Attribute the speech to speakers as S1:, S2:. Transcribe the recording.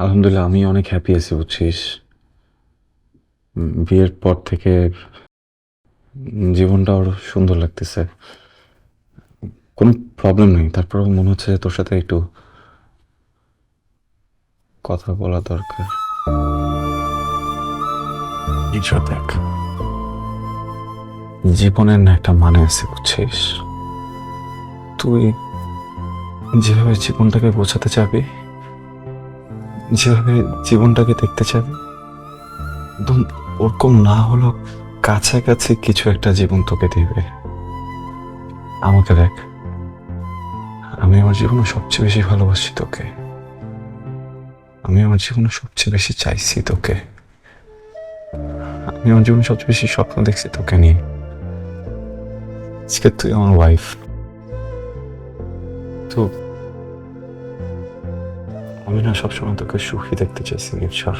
S1: আলহামদুলিল্লাহ আমি অনেক হ্যাপি আছি বুঝছিস। বিয়ের পর থেকে জীবনটা আরো সুন্দর লাগতেছে। কোনো প্রবলেম নেই। তারপরেও মনে হচ্ছে যে তোর সাথে একটু কথা বলা দরকার। কিছু দেখ, জীবনের না একটা মানে আছে বুঝছিস। তুই যেভাবে জীবনটাকে বোঝাতে চাবি, যেভাবে জীবনটাকে দেখতে চাবি, একদম ওরকম না হলেও কাছাকাছি কিছু একটা জীবন তোকে দিবে। আমাকে দেখ, আমি আমার জীবনে সবচেয়ে বেশি ভালোবাসি তোকে। আমি আমার জীবনে সবচেয়ে বেশি চাইছি তোকে। আমি আমার জীবনে সবচেয়ে বেশি স্বপ্ন দেখছি তোকে নিয়ে। আজকে তুই আমার ওয়াইফ। তো আমি না সবসময় তোকে সুখী দেখতে চাইছি নির্ঝর।